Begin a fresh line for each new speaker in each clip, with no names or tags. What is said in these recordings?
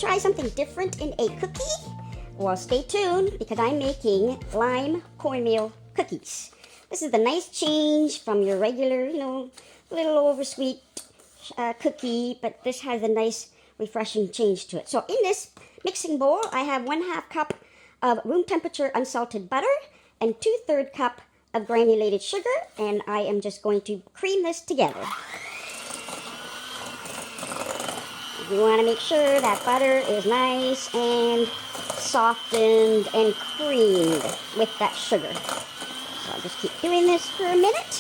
try something different in a cookie? Well, stay tuned because I'm making lime cornmeal cookies. This is the nice change from your regular, little oversweet cookie, but this has a nice refreshing change to it. So in this mixing bowl, I have 1/2 cup of room temperature unsalted butter and 2/3 cup of granulated sugar, and I am just going to cream this together. You want to make sure that butter is nice and softened and creamed with that sugar. So I'll just keep doing this for a minute.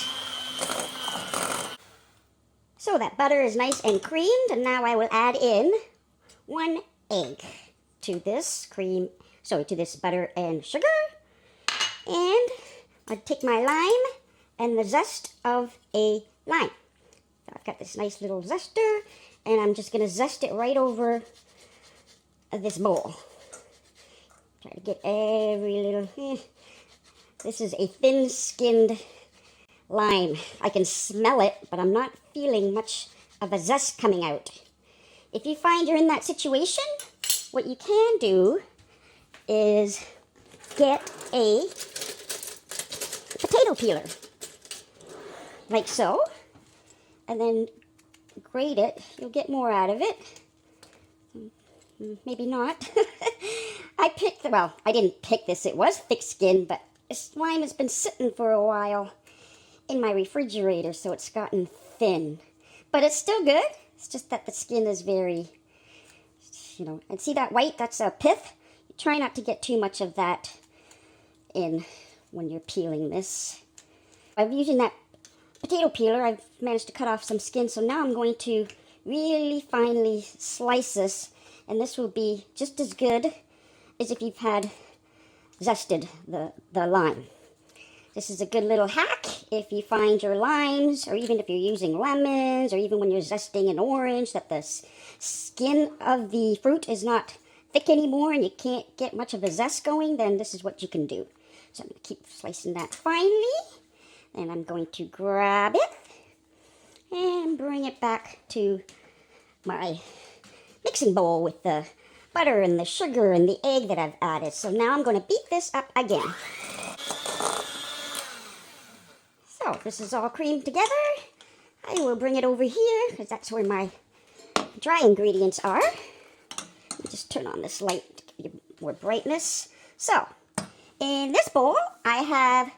So that butter is nice and creamed, and now I will add in 1 egg to this to this butter and sugar. And I'll take my lime and the zest of a lime. So I've got this nice little zester, and I'm just going to zest it right over this bowl. Try to get every little... This is a thin-skinned lime. I can smell it, but I'm not feeling much of a zest coming out. If you find you're in that situation, what you can do is get a potato peeler, like so, and then grate it. You'll get more out of it. Maybe not. I didn't pick this. It was thick-skinned, but this lime has been sitting for a while in my refrigerator, so it's gotten thin. But it's still good. It's just that the skin is very, and see that white? That's a pith. You try not to get too much of that in when you're peeling this. I'm using that potato peeler. I've managed to cut off some skin, so now I'm going to really finely slice this, and this will be just as good as if you've had zested the lime. This is a good little hack if you find your limes, or even if you're using lemons, or even when you're zesting an orange, that the skin of the fruit is not thick anymore and you can't get much of a zest going, then this is what you can do. So I'm going to keep slicing that finely, and I'm going to grab it and bring it back to my mixing bowl with the butter and the sugar and the egg that I've added. So now I'm going to beat this up again. So this is all creamed together. I will bring it over here because that's where my dry ingredients are. Just turn on this light to give you more brightness. So in this bowl, I have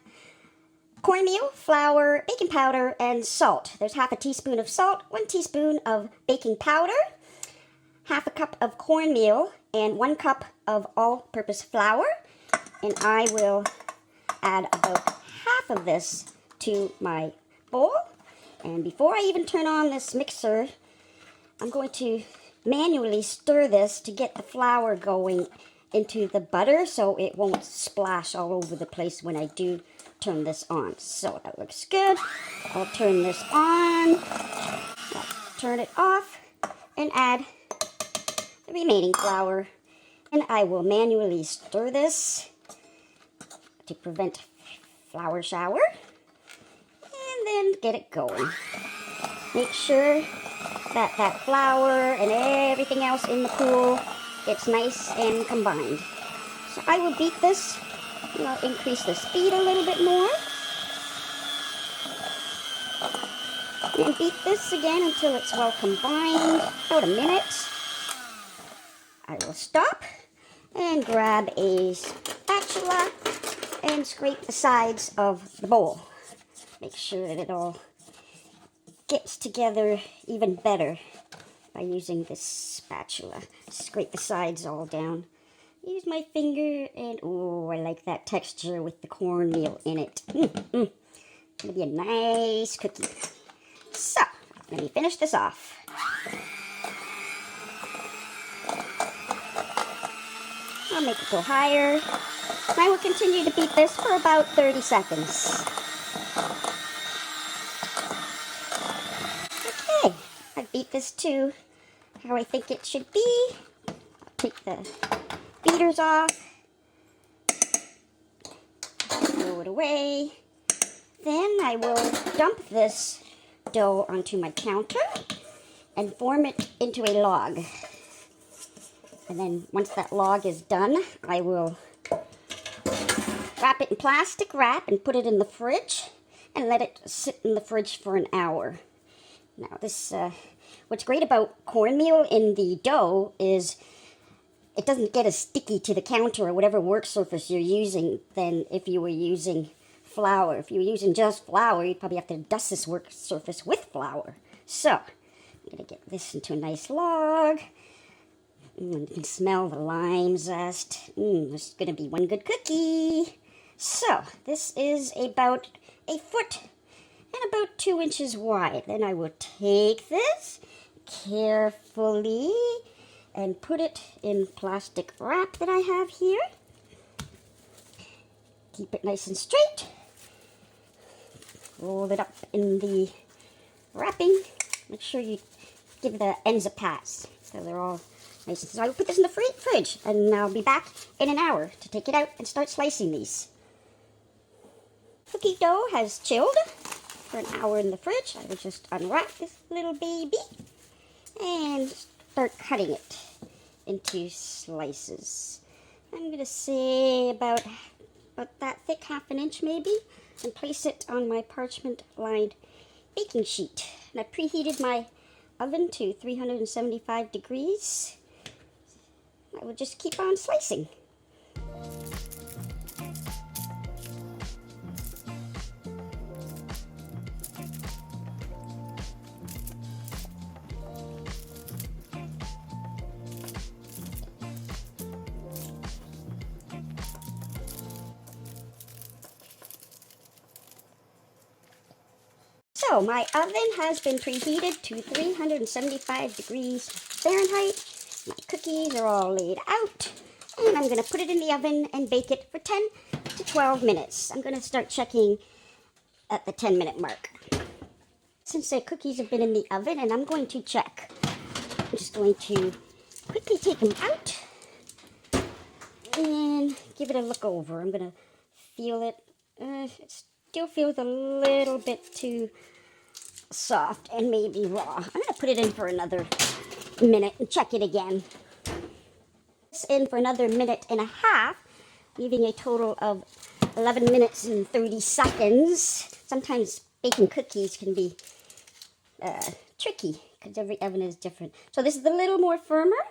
cornmeal, flour, baking powder, and salt. There's 1/2 teaspoon of salt, 1 teaspoon of baking powder, 1/2 cup of cornmeal, and 1 cup of all-purpose flour. And I will add about half of this to my bowl. And before I even turn on this mixer, I'm going to manually stir this to get the flour going into the butter so it won't splash all over the place when I do turn this on. So that looks good. I'll turn this on, I'll turn it off, and add the remaining flour. And I will manually stir this to prevent flour shower, and then get it going. Make sure that that flour and everything else in the pool gets nice and combined. So I will beat this, increase the speed a little bit more, and beat this again until it's well combined, about a minute. I will stop and grab a spatula and scrape the sides of the bowl. Make sure that it all gets together even better by using this spatula. Scrape the sides all down. Use my finger, and oh, I like that texture with the cornmeal in it. It's gonna be a nice cookie. So, let me finish this off. I'll make it go higher. I will continue to beat this for about 30 seconds. Okay, I beat this to how I think it should be. I'll take the beaters off, throw it away. Then I will dump this dough onto my counter and form it into a log. And then once that log is done, I will wrap it in plastic wrap and put it in the fridge and let it sit in the fridge for an hour. Now this, what's great about cornmeal in the dough is it doesn't get as sticky to the counter or whatever work surface you're using than if you were using flour. If you were using just flour, you'd probably have to dust this work surface with flour. So, I'm going to get this into a nice log. You can smell the lime zest. This is going to be one good cookie. So, this is about a foot and about 2 inches wide. Then I will take this carefully and put it in plastic wrap that I have here. Keep it nice and straight. Roll it up in the wrapping. Make sure you give the ends a pass so they're all nice. So I will put this in the fridge and I'll be back in an hour to take it out and start slicing these. Cookie dough has chilled for an hour in the fridge. I will just unwrap this little baby and start cutting it into slices. I'm going to say about that thick, 1/2 inch maybe, and place it on my parchment-lined baking sheet. And I preheated my oven to 375 degrees. I will just keep on slicing. So my oven has been preheated to 375 degrees Fahrenheit. My cookies are all laid out. And I'm going to put it in the oven and bake it for 10 to 12 minutes. I'm going to start checking at the 10-minute mark. Since the cookies have been in the oven, and I'm going to check. I'm just going to quickly take them out and give it a look over. I'm going to feel it. It still feels a little bit too soft and maybe raw. I'm going to put it in for another minute and check it again. It's in for another minute and a half, leaving a total of 11 minutes and 30 seconds. Sometimes baking cookies can be tricky because every oven is different. So this is a little more firmer,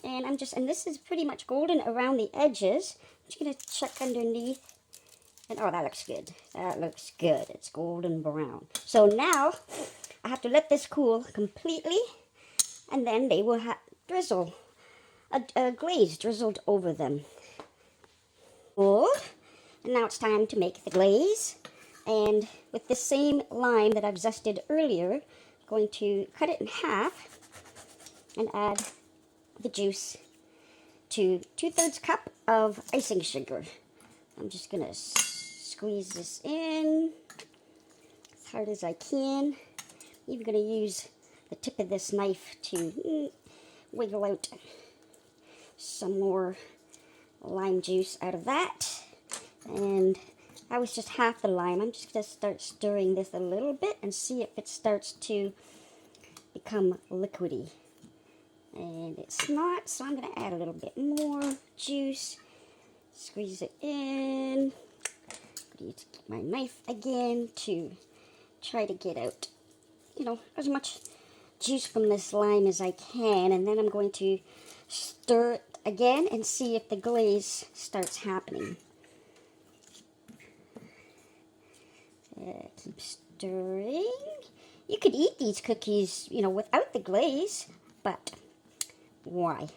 and this is pretty much golden around the edges. I'm just going to check underneath. And oh, that looks good. That looks good. It's golden brown. So now I have to let this cool completely, and then they will have drizzle, a glaze drizzled over them. Cool. And now it's time to make the glaze. And with the same lime that I've zested earlier, I'm going to cut it in half and add the juice to 2/3 cup of icing sugar. I'm just going to squeeze this in as hard as I can. I'm even going to use the tip of this knife to wiggle out some more lime juice out of that. And that was just half the lime. I'm just going to start stirring this a little bit and see if it starts to become liquidy. And it's not, so I'm going to add a little bit more juice. Squeeze it in. Use my knife again to try to get out, as much juice from this lime as I can, and then I'm going to stir it again and see if the glaze starts happening. Keep stirring. You could eat these cookies, without the glaze, but why?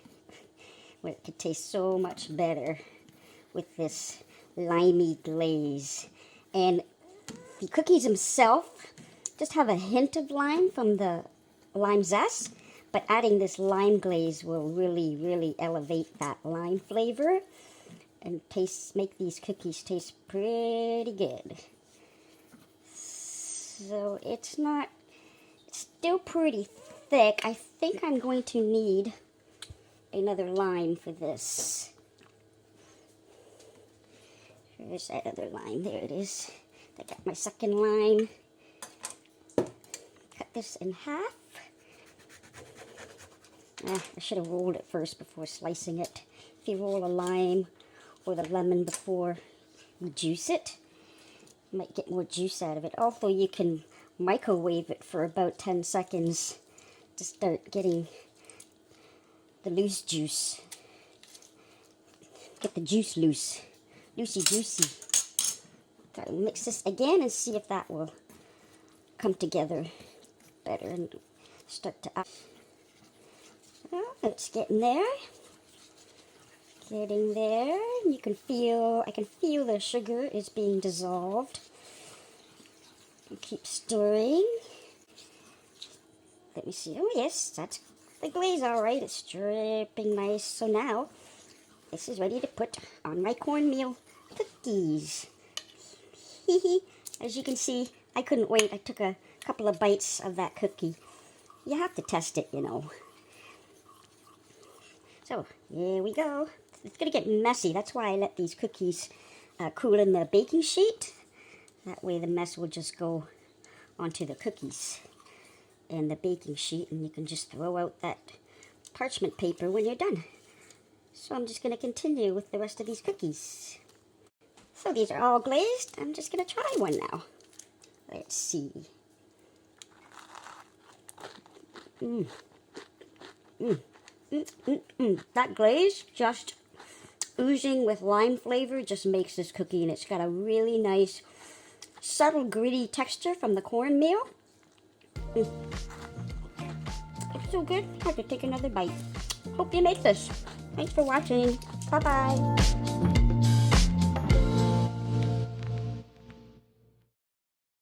Well, it could taste so much better with this limey glaze. And the cookies themselves just have a hint of lime from the lime zest, but adding this lime glaze will really, really elevate that lime flavor and make these cookies taste pretty good. So it's still pretty thick. I think I'm going to need another lime for this. There's that other lime. There it is. I got my second lime. Cut this in half. I should have rolled it first before slicing it. If you roll a lime or the lemon before you juice it, you might get more juice out of it. Also, you can microwave it for about 10 seconds to start getting the loose juice. Get the juice loose. Loosey juicy. So I'll mix this again and see if that will come together better and start to... Well, it's getting there. Getting there. You can feel, I can feel the sugar is being dissolved. You keep stirring. Let me see. Oh yes, that's the glaze all right. It's dripping nice. So now, this is ready to put on my cornmeal cookies. As you can see, I couldn't wait. I took a couple of bites of that cookie. You have to test it, you know. So, here we go. It's going to get messy. That's why I let these cookies cool in the baking sheet. That way the mess will just go onto the cookies and the baking sheet, and you can just throw out that parchment paper when you're done. So I'm just going to continue with the rest of these cookies. So these are all glazed. I'm just going to try one now. Let's see. That glaze, just oozing with lime flavor, just makes this cookie, and it's got a really nice, subtle, gritty texture from the cornmeal. It's so good, I have to take another bite. Hope you make this. Thanks for watching. Bye-bye.